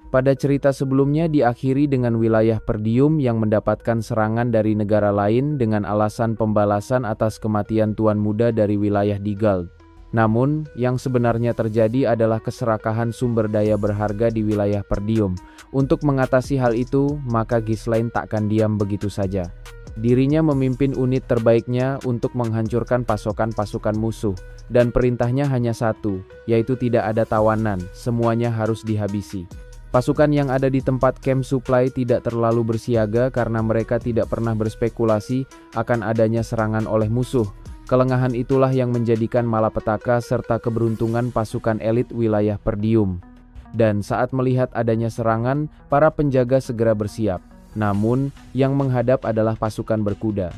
Pada cerita sebelumnya diakhiri dengan wilayah Perdium yang mendapatkan serangan dari negara lain dengan alasan pembalasan atas kematian Tuan Muda dari wilayah Digald. Namun, yang sebenarnya terjadi adalah keserakahan sumber daya berharga di wilayah Perdium. Untuk mengatasi hal itu, maka Ghislaine takkan diam begitu saja. Dirinya memimpin unit terbaiknya untuk menghancurkan pasokan-pasukan musuh, dan perintahnya hanya satu, yaitu tidak ada tawanan, semuanya harus dihabisi. Pasukan yang ada di tempat camp supply tidak terlalu bersiaga karena mereka tidak pernah berspekulasi akan adanya serangan oleh musuh. Kelengahan itulah yang menjadikan malapetaka serta keberuntungan pasukan elit wilayah Perdium. Dan saat melihat adanya serangan, para penjaga segera bersiap. Namun, yang menghadap adalah pasukan berkuda.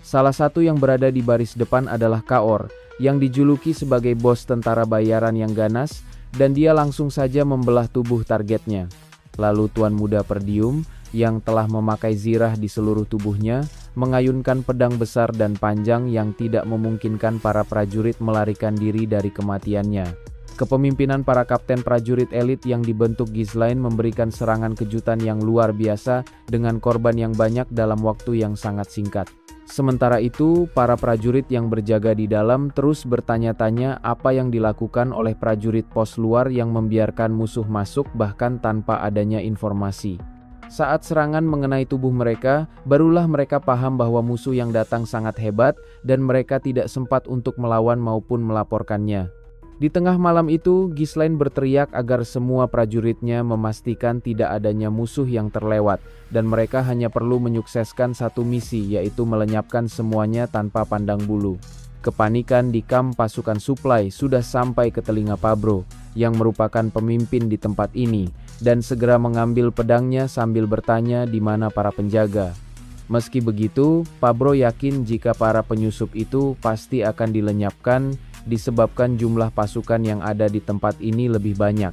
Salah satu yang berada di baris depan adalah Kaor, yang dijuluki sebagai bos tentara bayaran yang ganas, dan dia langsung saja membelah tubuh targetnya. Lalu Tuan Muda Perdium, yang telah memakai zirah di seluruh tubuhnya, mengayunkan pedang besar dan panjang yang tidak memungkinkan para prajurit melarikan diri dari kematiannya. Kepemimpinan para kapten prajurit elit yang dibentuk Ghislaine memberikan serangan kejutan yang luar biasa dengan korban yang banyak dalam waktu yang sangat singkat. Sementara itu, para prajurit yang berjaga di dalam terus bertanya-tanya apa yang dilakukan oleh prajurit pos luar yang membiarkan musuh masuk bahkan tanpa adanya informasi. Saat serangan mengenai tubuh mereka, barulah mereka paham bahwa musuh yang datang sangat hebat dan mereka tidak sempat untuk melawan maupun melaporkannya. Di tengah malam itu, Ghislaine berteriak agar semua prajuritnya memastikan tidak adanya musuh yang terlewat, dan mereka hanya perlu menyukseskan satu misi, yaitu melenyapkan semuanya tanpa pandang bulu. Kepanikan di kamp pasukan supply sudah sampai ke telinga Pabro, yang merupakan pemimpin di tempat ini, dan segera mengambil pedangnya sambil bertanya di mana para penjaga. Meski begitu, Pabro yakin jika para penyusup itu pasti akan dilenyapkan, disebabkan jumlah pasukan yang ada di tempat ini lebih banyak.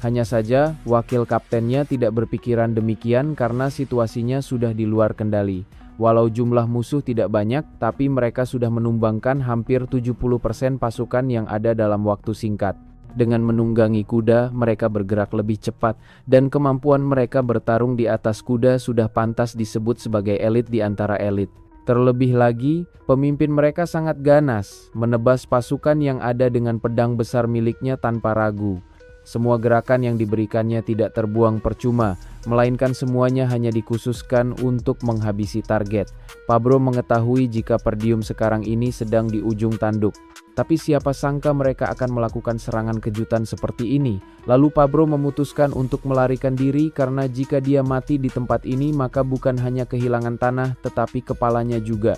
Hanya saja, wakil kaptennya tidak berpikiran demikian karena situasinya sudah di luar kendali. Walau jumlah musuh tidak banyak, tapi mereka sudah menumbangkan hampir 70% pasukan yang ada dalam waktu singkat. Dengan menunggangi kuda, mereka bergerak lebih cepat, dan kemampuan mereka bertarung di atas kuda sudah pantas disebut sebagai elit di antara elit. Terlebih lagi, pemimpin mereka sangat ganas, menebas pasukan yang ada dengan pedang besar miliknya tanpa ragu. Semua gerakan yang diberikannya tidak terbuang percuma, melainkan semuanya hanya dikhususkan untuk menghabisi target. Pabro mengetahui jika Perdium sekarang ini sedang di ujung tanduk. Tapi siapa sangka mereka akan melakukan serangan kejutan seperti ini. Lalu Pabro memutuskan untuk melarikan diri karena jika dia mati di tempat ini maka bukan hanya kehilangan tanah tetapi kepalanya juga.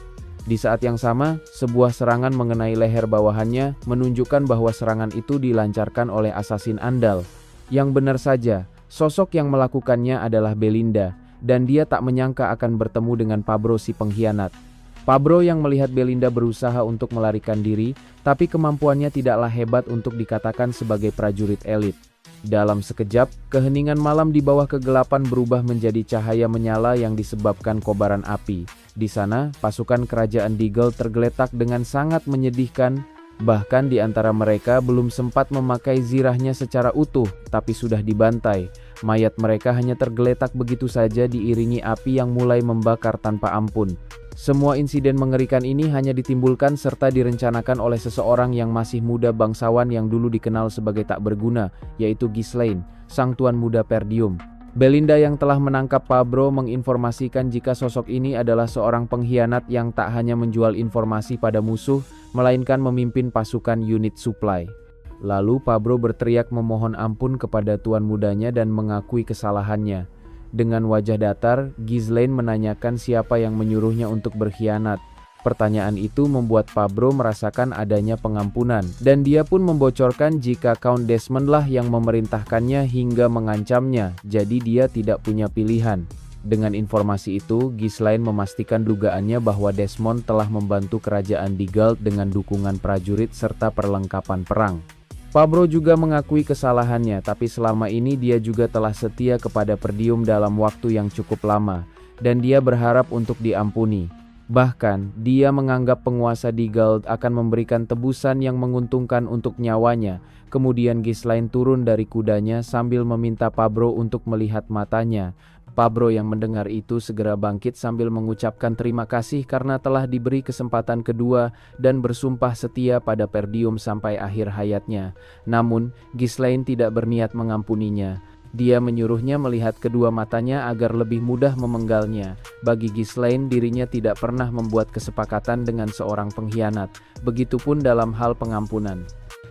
Di saat yang sama, sebuah serangan mengenai leher bawahannya menunjukkan bahwa serangan itu dilancarkan oleh asasin andal. Yang benar saja, sosok yang melakukannya adalah Belinda, dan dia tak menyangka akan bertemu dengan Pabro si pengkhianat. Pabro yang melihat Belinda berusaha untuk melarikan diri, tapi kemampuannya tidaklah hebat untuk dikatakan sebagai prajurit elit. Dalam sekejap, keheningan malam di bawah kegelapan berubah menjadi cahaya menyala yang disebabkan kobaran api. Di sana, pasukan kerajaan Digald tergeletak dengan sangat menyedihkan, bahkan di antara mereka belum sempat memakai zirahnya secara utuh, tapi sudah dibantai. Mayat mereka hanya tergeletak begitu saja diiringi api yang mulai membakar tanpa ampun. Semua insiden mengerikan ini hanya ditimbulkan serta direncanakan oleh seseorang yang masih muda bangsawan yang dulu dikenal sebagai tak berguna, yaitu Ghislaine, sang Tuan Muda Perdium. Belinda yang telah menangkap Pabro menginformasikan jika sosok ini adalah seorang pengkhianat yang tak hanya menjual informasi pada musuh, melainkan memimpin pasukan unit supply. Lalu Pabro berteriak memohon ampun kepada Tuan Mudanya dan mengakui kesalahannya. Dengan wajah datar, Ghislaine menanyakan siapa yang menyuruhnya untuk berkhianat. Pertanyaan itu membuat Pabro merasakan adanya pengampunan, dan dia pun membocorkan jika Count Desmond lah yang memerintahkannya hingga mengancamnya, jadi dia tidak punya pilihan. Dengan informasi itu, Ghislaine memastikan dugaannya bahwa Desmond telah membantu kerajaan Digald dengan dukungan prajurit serta perlengkapan perang. Pabro juga mengakui kesalahannya, tapi selama ini dia juga telah setia kepada Perdium dalam waktu yang cukup lama, dan dia berharap untuk diampuni. Bahkan, dia menganggap penguasa Digald akan memberikan tebusan yang menguntungkan untuk nyawanya, Kemudian Ghislaine turun dari kudanya sambil meminta Pabro untuk melihat matanya. Pabro yang mendengar itu segera bangkit sambil mengucapkan terima kasih karena telah diberi kesempatan kedua dan bersumpah setia pada Perdium sampai akhir hayatnya. Namun, Ghislaine tidak berniat mengampuninya. Dia menyuruhnya melihat kedua matanya agar lebih mudah memenggalnya. Bagi Ghislaine, dirinya tidak pernah membuat kesepakatan dengan seorang pengkhianat. Begitupun dalam hal pengampunan.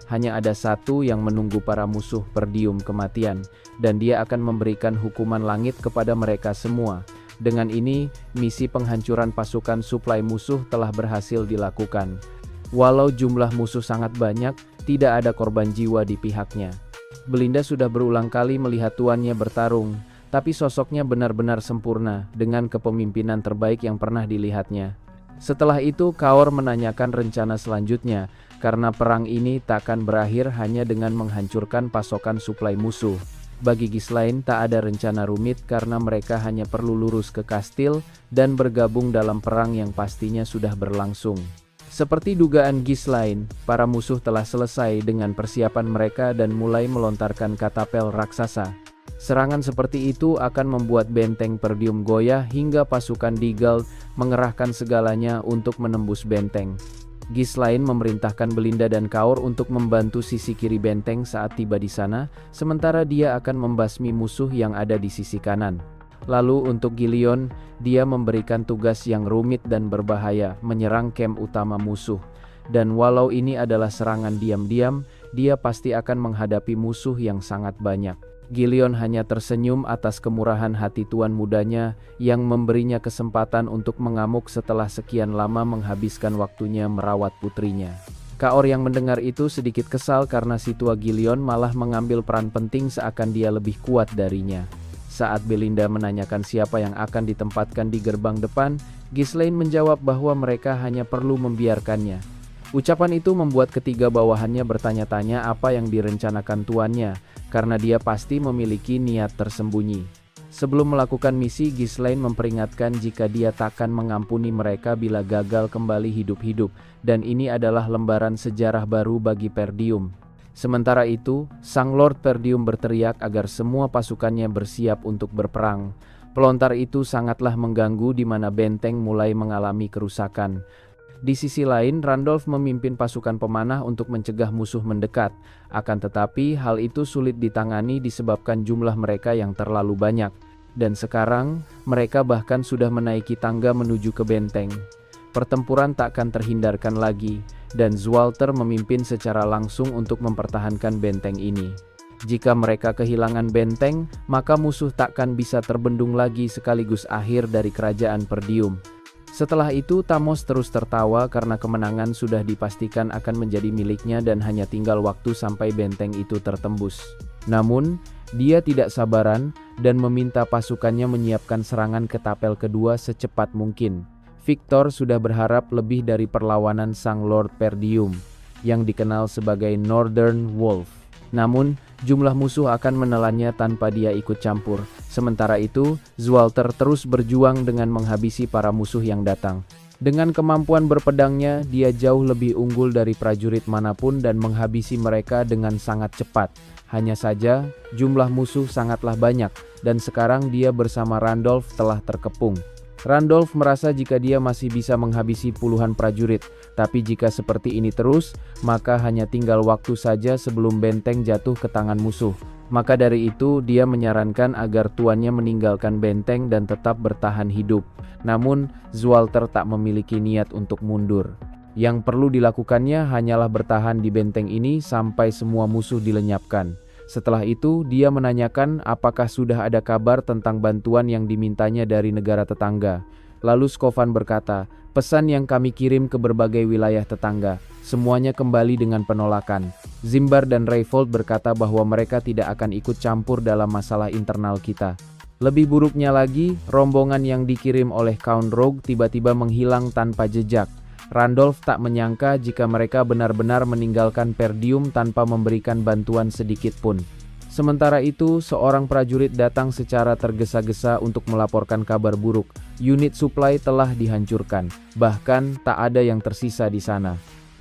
Hanya ada satu yang menunggu para musuh Perdium kematian, dan dia akan memberikan hukuman langit kepada mereka semua. Dengan ini, misi penghancuran pasukan suplai musuh telah berhasil dilakukan. Walau jumlah musuh sangat banyak, tidak ada korban jiwa di pihaknya. Belinda sudah berulang kali melihat tuannya bertarung, tapi sosoknya benar-benar sempurna, dengan kepemimpinan terbaik yang pernah dilihatnya. Setelah itu, Kaor menanyakan rencana selanjutnya, karena perang ini takkan berakhir hanya dengan menghancurkan pasokan suplai musuh. Bagi Ghislaine tak ada rencana rumit karena mereka hanya perlu lurus ke kastil dan bergabung dalam perang yang pastinya sudah berlangsung. Seperti dugaan Ghislaine, para musuh telah selesai dengan persiapan mereka dan mulai melontarkan katapel raksasa. Serangan seperti itu akan membuat benteng Perdium goyah hingga pasukan Digald mengerahkan segalanya untuk menembus benteng. Ghislaine memerintahkan Belinda dan Kaor untuk membantu sisi kiri benteng saat tiba di sana, sementara dia akan membasmi musuh yang ada di sisi kanan. Lalu untuk Gillion, dia memberikan tugas yang rumit dan berbahaya, menyerang kamp utama musuh. Dan walau ini adalah serangan diam-diam, dia pasti akan menghadapi musuh yang sangat banyak. Gillion hanya tersenyum atas kemurahan hati tuan mudanya yang memberinya kesempatan untuk mengamuk setelah sekian lama menghabiskan waktunya merawat putrinya. Kaor yang mendengar itu sedikit kesal karena si tua Gillion malah mengambil peran penting seakan dia lebih kuat darinya. Saat Belinda menanyakan siapa yang akan ditempatkan di gerbang depan, Ghislaine menjawab bahwa mereka hanya perlu membiarkannya. Ucapan itu membuat ketiga bawahannya bertanya-tanya apa yang direncanakan tuannya, karena dia pasti memiliki niat tersembunyi. Sebelum melakukan misi, Ghislaine memperingatkan jika dia takkan mengampuni mereka bila gagal kembali hidup-hidup, dan ini adalah lembaran sejarah baru bagi Perdium. Sementara itu, Sang Lord Perdium berteriak agar semua pasukannya bersiap untuk berperang. Pelontar itu sangatlah mengganggu di mana benteng mulai mengalami kerusakan. Di sisi lain, Randolph memimpin pasukan pemanah untuk mencegah musuh mendekat. Akan tetapi, hal itu sulit ditangani disebabkan jumlah mereka yang terlalu banyak. Dan sekarang, mereka bahkan sudah menaiki tangga menuju ke benteng. Pertempuran tak akan terhindarkan lagi, dan Zwalter memimpin secara langsung untuk mempertahankan benteng ini. Jika mereka kehilangan benteng, maka musuh takkan bisa terbendung lagi sekaligus akhir dari kerajaan Perdium. Setelah itu, Thamos terus tertawa karena kemenangan sudah dipastikan akan menjadi miliknya dan hanya tinggal waktu sampai benteng itu tertembus. Namun, dia tidak sabaran dan meminta pasukannya menyiapkan serangan ke tapel kedua secepat mungkin. Victor sudah berharap lebih dari perlawanan Sang Lord Perdium, yang dikenal sebagai Northern Wolf. Namun, jumlah musuh akan menelannya tanpa dia ikut campur. Sementara itu, Zwalter terus berjuang dengan menghabisi para musuh yang datang. Dengan kemampuan berpedangnya, dia jauh lebih unggul dari prajurit manapun dan menghabisi mereka dengan sangat cepat. Hanya saja, jumlah musuh sangatlah banyak, dan sekarang dia bersama Randolph telah terkepung. Randolph merasa jika dia masih bisa menghabisi puluhan prajurit, tapi jika seperti ini terus, maka hanya tinggal waktu saja sebelum benteng jatuh ke tangan musuh. Maka dari itu, dia menyarankan agar tuannya meninggalkan benteng dan tetap bertahan hidup. Namun, Zwalter tak memiliki niat untuk mundur. Yang perlu dilakukannya hanyalah bertahan di benteng ini sampai semua musuh dilenyapkan. Setelah itu, dia menanyakan apakah sudah ada kabar tentang bantuan yang dimintanya dari negara tetangga. Lalu Skovan berkata, pesan yang kami kirim ke berbagai wilayah tetangga, semuanya kembali dengan penolakan. Zimbar dan Rayfold berkata bahwa mereka tidak akan ikut campur dalam masalah internal kita. Lebih buruknya lagi, rombongan yang dikirim oleh Count Rogue tiba-tiba menghilang tanpa jejak. Randolph tak menyangka jika mereka benar-benar meninggalkan Perdium tanpa memberikan bantuan sedikit pun. Sementara itu, seorang prajurit datang secara tergesa-gesa untuk melaporkan kabar buruk. Unit suplai telah dihancurkan, bahkan tak ada yang tersisa di sana.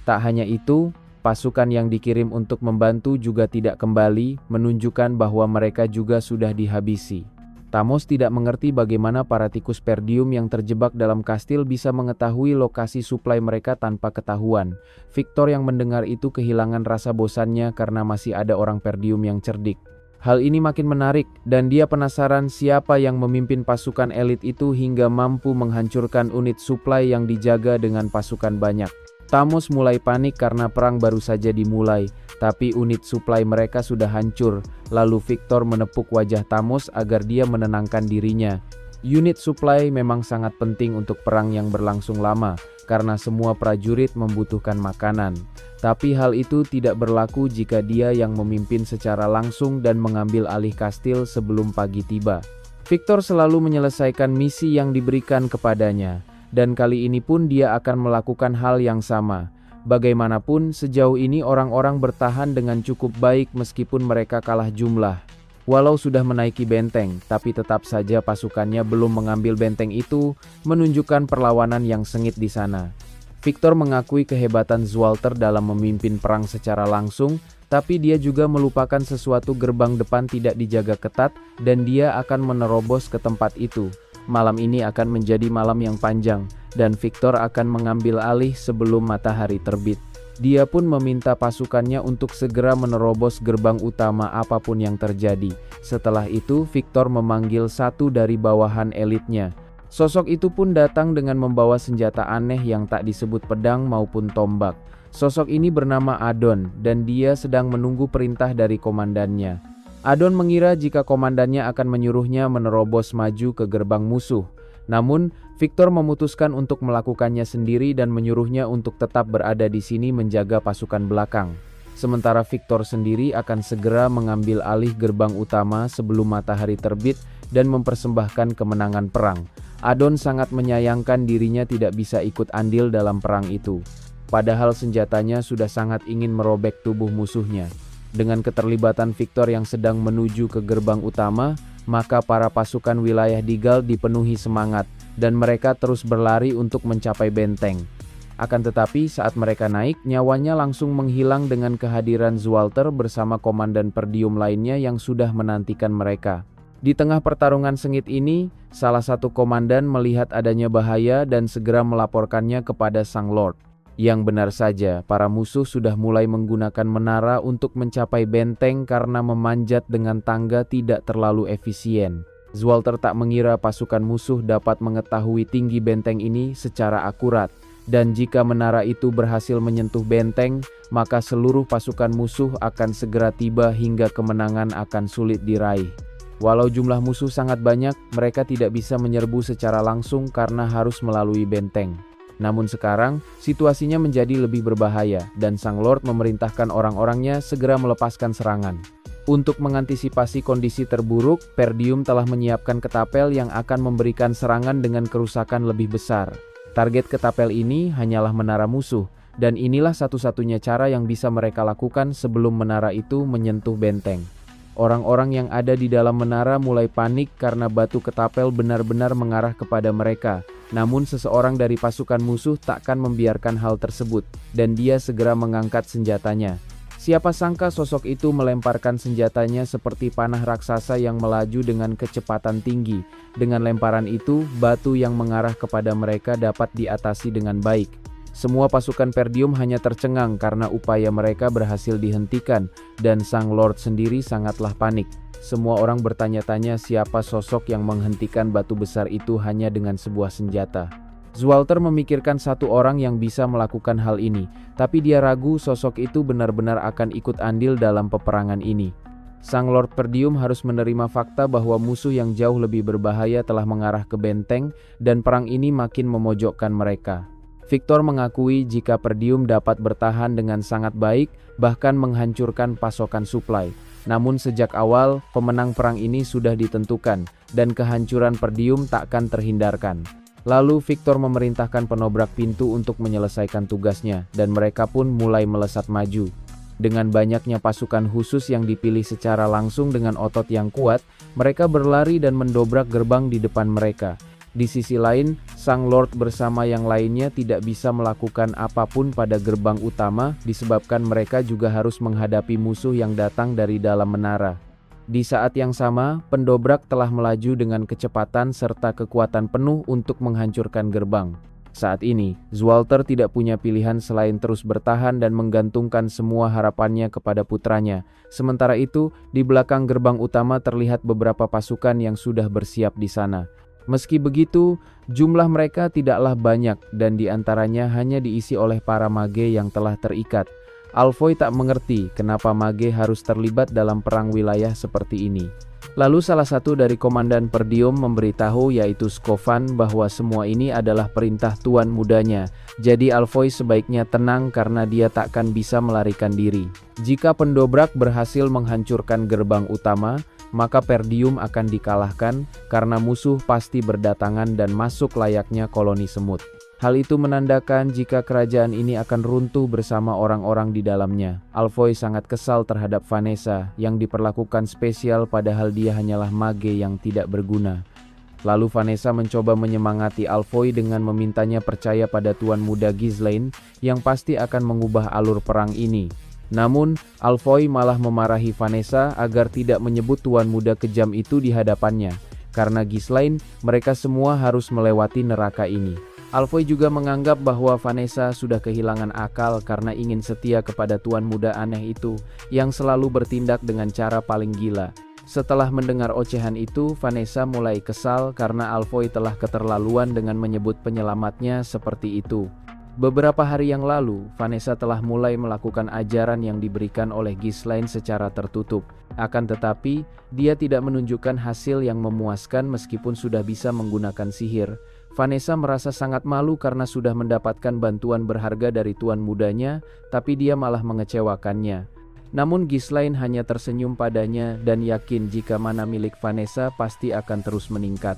Tak hanya itu, Pasukan yang dikirim untuk membantu juga tidak kembali, menunjukkan bahwa mereka juga sudah dihabisi. Thamos tidak mengerti bagaimana para tikus Perdium yang terjebak dalam kastil bisa mengetahui lokasi suplai mereka tanpa ketahuan. Victor yang mendengar itu kehilangan rasa bosannya karena masih ada orang Perdium yang cerdik. Hal ini makin menarik, dan dia penasaran siapa yang memimpin pasukan elit itu hingga mampu menghancurkan unit suplai yang dijaga dengan pasukan banyak. Thamos mulai panik karena perang baru saja dimulai, tapi unit suplai mereka sudah hancur. Lalu Victor menepuk wajah Thamos agar dia menenangkan dirinya. Unit suplai memang sangat penting untuk perang yang berlangsung lama, karena semua prajurit membutuhkan makanan. Tapi hal itu tidak berlaku jika dia yang memimpin secara langsung dan mengambil alih kastil sebelum pagi tiba. Victor selalu menyelesaikan misi yang diberikan kepadanya, dan kali ini pun dia akan melakukan hal yang sama. Bagaimanapun, sejauh ini orang-orang bertahan dengan cukup baik meskipun mereka kalah jumlah. Walau sudah menaiki benteng, tapi tetap saja pasukannya belum mengambil benteng itu, menunjukkan perlawanan yang sengit di sana. Victor mengakui kehebatan Zualter dalam memimpin perang secara langsung, tapi dia juga melupakan sesuatu. Gerbang depan tidak dijaga ketat, dan dia akan menerobos ke tempat itu. Malam ini akan menjadi malam yang panjang, dan Victor akan mengambil alih sebelum matahari terbit. Dia pun meminta pasukannya untuk segera menerobos gerbang utama apapun yang terjadi. Setelah itu, Victor memanggil satu dari bawahan elitnya. Sosok itu pun datang dengan membawa senjata aneh yang tak disebut pedang maupun tombak. Sosok ini bernama Adon, dan dia sedang menunggu perintah dari komandannya. Adon mengira jika komandannya akan menyuruhnya menerobos maju ke gerbang musuh. Namun, Victor memutuskan untuk melakukannya sendiri dan menyuruhnya untuk tetap berada di sini menjaga pasukan belakang. Sementara Victor sendiri akan segera mengambil alih gerbang utama sebelum matahari terbit dan mempersembahkan kemenangan perang. Adon sangat menyayangkan dirinya tidak bisa ikut andil dalam perang itu. Padahal senjatanya sudah sangat ingin merobek tubuh musuhnya. Dengan keterlibatan Victor yang sedang menuju ke gerbang utama, maka para pasukan wilayah Digal dipenuhi semangat, dan mereka terus berlari untuk mencapai benteng. Akan tetapi saat mereka naik, nyawanya langsung menghilang dengan kehadiran Zualter bersama komandan Perdium lainnya yang sudah menantikan mereka. Di tengah pertarungan sengit ini, salah satu komandan melihat adanya bahaya dan segera melaporkannya kepada Sang Lord. Yang benar saja, para musuh sudah mulai menggunakan menara untuk mencapai benteng karena memanjat dengan tangga tidak terlalu efisien. Zualter tak mengira pasukan musuh dapat mengetahui tinggi benteng ini secara akurat. Dan jika menara itu berhasil menyentuh benteng, maka seluruh pasukan musuh akan segera tiba hingga kemenangan akan sulit diraih. Walau jumlah musuh sangat banyak, mereka tidak bisa menyerbu secara langsung karena harus melalui benteng. Namun sekarang, situasinya menjadi lebih berbahaya, dan Sang Lord memerintahkan orang-orangnya segera melepaskan serangan. Untuk mengantisipasi kondisi terburuk, Perdium telah menyiapkan ketapel yang akan memberikan serangan dengan kerusakan lebih besar. Target ketapel ini hanyalah menara musuh, dan inilah satu-satunya cara yang bisa mereka lakukan sebelum menara itu menyentuh benteng. Orang-orang yang ada di dalam menara mulai panik karena batu ketapel benar-benar mengarah kepada mereka. Namun seseorang dari pasukan musuh takkan membiarkan hal tersebut, dan dia segera mengangkat senjatanya. Siapa sangka sosok itu melemparkan senjatanya seperti panah raksasa yang melaju dengan kecepatan tinggi. Dengan lemparan itu, batu yang mengarah kepada mereka dapat diatasi dengan baik. Semua pasukan Perdium hanya tercengang karena upaya mereka berhasil dihentikan, dan Sang Lord sendiri sangatlah panik. Semua orang bertanya-tanya siapa sosok yang menghentikan batu besar itu hanya dengan sebuah senjata. Zualter memikirkan satu orang yang bisa melakukan hal ini, tapi dia ragu sosok itu benar-benar akan ikut andil dalam peperangan ini. Sang Lord Perdium harus menerima fakta bahwa musuh yang jauh lebih berbahaya telah mengarah ke benteng, dan perang ini makin memojokkan mereka. Victor mengakui jika Perdium dapat bertahan dengan sangat baik, bahkan menghancurkan pasokan suplai. Namun sejak awal, pemenang perang ini sudah ditentukan, dan kehancuran Perdium takkan terhindarkan. Lalu Victor memerintahkan penobrak pintu untuk menyelesaikan tugasnya, dan mereka pun mulai melesat maju. Dengan banyaknya pasukan khusus yang dipilih secara langsung dengan otot yang kuat, mereka berlari dan mendobrak gerbang di depan mereka. Di sisi lain, Sang Lord bersama yang lainnya tidak bisa melakukan apapun pada gerbang utama disebabkan mereka juga harus menghadapi musuh yang datang dari dalam menara. Di saat yang sama, pendobrak telah melaju dengan kecepatan serta kekuatan penuh untuk menghancurkan gerbang. Saat ini, Zualter tidak punya pilihan selain terus bertahan dan menggantungkan semua harapannya kepada putranya. Sementara itu, di belakang gerbang utama terlihat beberapa pasukan yang sudah bersiap di sana. Meski begitu, jumlah mereka tidaklah banyak dan diantaranya hanya diisi oleh para mage yang telah terikat. Alfoy tak mengerti kenapa mage harus terlibat dalam perang wilayah seperti ini. Lalu salah satu dari komandan Perdium memberitahu yaitu Skovan bahwa semua ini adalah perintah tuan mudanya. Jadi Alfoy sebaiknya tenang karena dia takkan bisa melarikan diri. Jika pendobrak berhasil menghancurkan gerbang utama, maka Perdium akan dikalahkan karena musuh pasti berdatangan dan masuk layaknya koloni semut. Hal itu menandakan jika kerajaan ini akan runtuh bersama orang-orang di dalamnya. Alfoy sangat kesal terhadap Vanessa yang diperlakukan spesial padahal dia hanyalah mage yang tidak berguna. Lalu Vanessa mencoba menyemangati Alfoy dengan memintanya percaya pada tuan muda Ghislaine yang pasti akan mengubah alur perang ini. Namun, Alfoy malah memarahi Vanessa agar tidak menyebut tuan muda kejam itu di hadapannya. Karena Ghislaine, mereka semua harus melewati neraka ini. Alfoy juga menganggap bahwa Vanessa sudah kehilangan akal karena ingin setia kepada tuan muda aneh itu yang selalu bertindak dengan cara paling gila. Setelah mendengar ocehan itu, Vanessa mulai kesal karena Alfoy telah keterlaluan dengan menyebut penyelamatnya seperti itu. Beberapa hari yang lalu, Vanessa telah mulai melakukan ajaran yang diberikan oleh Ghislaine secara tertutup. Akan tetapi, dia tidak menunjukkan hasil yang memuaskan meskipun sudah bisa menggunakan sihir. Vanessa merasa sangat malu karena sudah mendapatkan bantuan berharga dari tuan mudanya, tapi dia malah mengecewakannya. Namun Ghislaine hanya tersenyum padanya dan yakin jika mana milik Vanessa pasti akan terus meningkat.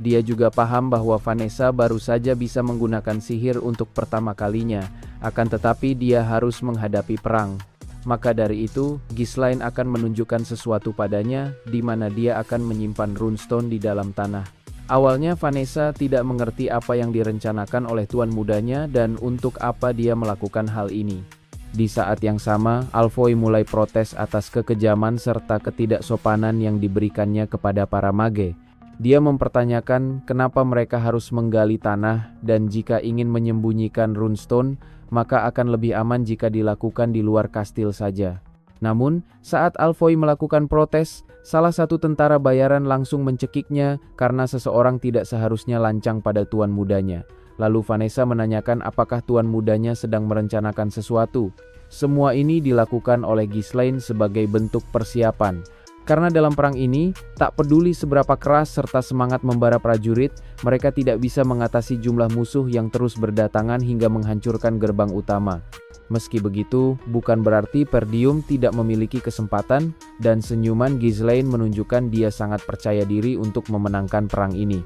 Dia juga paham bahwa Vanessa baru saja bisa menggunakan sihir untuk pertama kalinya, akan tetapi dia harus menghadapi perang. Maka dari itu, Ghislaine akan menunjukkan sesuatu padanya, di mana dia akan menyimpan runestone di dalam tanah. Awalnya Vanessa tidak mengerti apa yang direncanakan oleh tuan mudanya dan untuk apa dia melakukan hal ini. Di saat yang sama, Alfoy mulai protes atas kekejaman serta ketidaksopanan yang diberikannya kepada para mage. Dia mempertanyakan kenapa mereka harus menggali tanah dan jika ingin menyembunyikan runestone, maka akan lebih aman jika dilakukan di luar kastil saja. Namun, saat Alfoy melakukan protes, salah satu tentara bayaran langsung mencekiknya karena seseorang tidak seharusnya lancang pada tuan mudanya. Lalu Vanessa menanyakan apakah tuan mudanya sedang merencanakan sesuatu. Semua ini dilakukan oleh Ghislaine sebagai bentuk persiapan. Karena dalam perang ini, tak peduli seberapa keras serta semangat membara prajurit, mereka tidak bisa mengatasi jumlah musuh yang terus berdatangan hingga menghancurkan gerbang utama. Meski begitu, bukan berarti Perdium tidak memiliki kesempatan dan senyuman Ghislaine menunjukkan dia sangat percaya diri untuk memenangkan perang ini.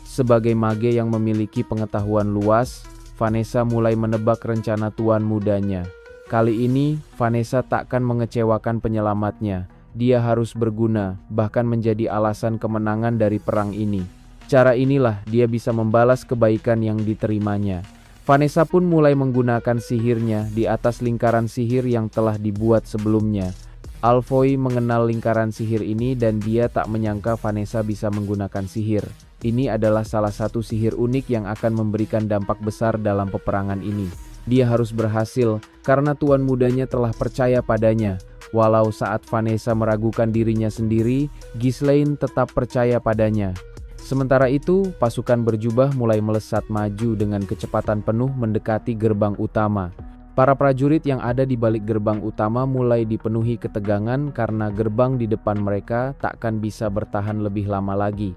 Sebagai mage yang memiliki pengetahuan luas, Vanessa mulai menebak rencana tuan mudanya. Kali ini, Vanessa takkan mengecewakan penyelamatnya. Dia harus berguna, bahkan menjadi alasan kemenangan dari perang ini. Cara inilah dia bisa membalas kebaikan yang diterimanya. Vanessa pun mulai menggunakan sihirnya di atas lingkaran sihir yang telah dibuat sebelumnya. Alfoy mengenal lingkaran sihir ini dan dia tak menyangka Vanessa bisa menggunakan sihir. Ini adalah salah satu sihir unik yang akan memberikan dampak besar dalam peperangan ini. Dia harus berhasil karena tuan mudanya telah percaya padanya. Walau saat Vanessa meragukan dirinya sendiri, Ghislaine tetap percaya padanya. Sementara itu, pasukan berjubah mulai melesat maju dengan kecepatan penuh mendekati gerbang utama. Para prajurit yang ada di balik gerbang utama mulai dipenuhi ketegangan karena gerbang di depan mereka takkan bisa bertahan lebih lama lagi.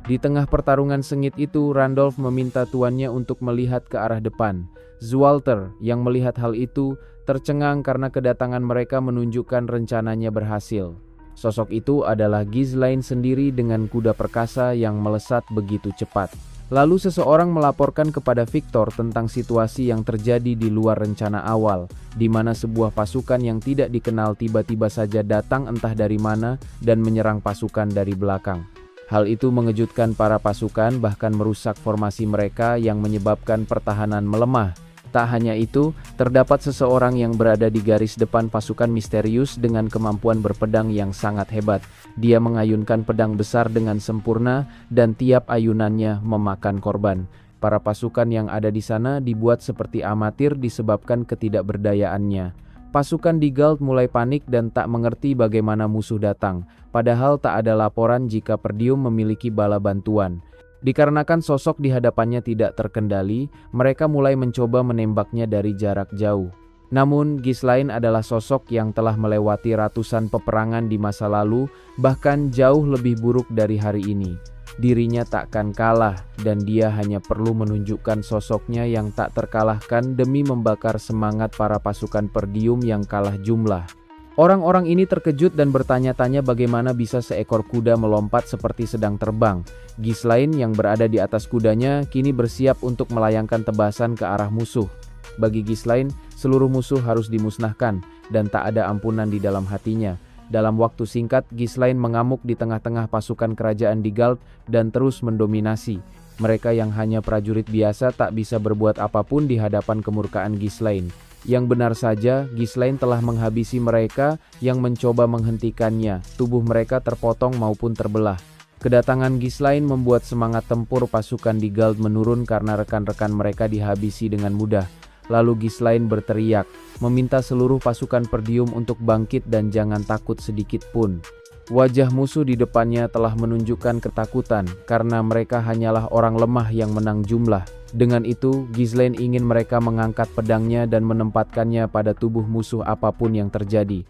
Di tengah pertarungan sengit itu, Randolph meminta tuannya untuk melihat ke arah depan. Zualter yang melihat hal itu tercengang karena kedatangan mereka menunjukkan rencananya berhasil. Sosok itu adalah Ghislaine sendiri dengan kuda perkasa yang melesat begitu cepat. Lalu seseorang melaporkan kepada Victor tentang situasi yang terjadi di luar rencana awal, di mana sebuah pasukan yang tidak dikenal tiba-tiba saja datang entah dari mana dan menyerang pasukan dari belakang. Hal itu mengejutkan para pasukan, bahkan merusak formasi mereka yang menyebabkan pertahanan melemah. Tak hanya itu, terdapat seseorang yang berada di garis depan pasukan misterius dengan kemampuan berpedang yang sangat hebat. Dia mengayunkan pedang besar dengan sempurna dan tiap ayunannya memakan korban. Para pasukan yang ada di sana dibuat seperti amatir disebabkan ketidakberdayaannya. Pasukan di Gald mulai panik dan tak mengerti bagaimana musuh datang, padahal tak ada laporan jika Perdium memiliki bala bantuan. Dikarenakan sosok di hadapannya tidak terkendali, mereka mulai mencoba menembaknya dari jarak jauh. Namun, Ghislain adalah sosok yang telah melewati ratusan peperangan di masa lalu, bahkan jauh lebih buruk dari hari ini. Dirinya takkan kalah, dan dia hanya perlu menunjukkan sosoknya yang tak terkalahkan demi membakar semangat para pasukan Perdium yang kalah jumlah. Orang-orang ini terkejut dan bertanya-tanya bagaimana bisa seekor kuda melompat seperti sedang terbang. Ghislain yang berada di atas kudanya kini bersiap untuk melayangkan tebasan ke arah musuh. Bagi Ghislain, seluruh musuh harus dimusnahkan, dan tak ada ampunan di dalam hatinya. Dalam waktu singkat, Ghislain mengamuk di tengah-tengah pasukan kerajaan di Gald dan terus mendominasi. Mereka yang hanya prajurit biasa tak bisa berbuat apapun di hadapan kemurkaan Ghislain. Yang benar saja, Ghislain telah menghabisi mereka yang mencoba menghentikannya. Tubuh mereka terpotong maupun terbelah. Kedatangan Ghislain membuat semangat tempur pasukan di Gald menurun karena rekan-rekan mereka dihabisi dengan mudah. Lalu Ghislain berteriak, meminta seluruh pasukan Perdium untuk bangkit dan jangan takut sedikit pun. Wajah musuh di depannya telah menunjukkan ketakutan, karena mereka hanyalah orang lemah yang menang jumlah. Dengan itu, Ghislain ingin mereka mengangkat pedangnya dan menempatkannya pada tubuh musuh apapun yang terjadi.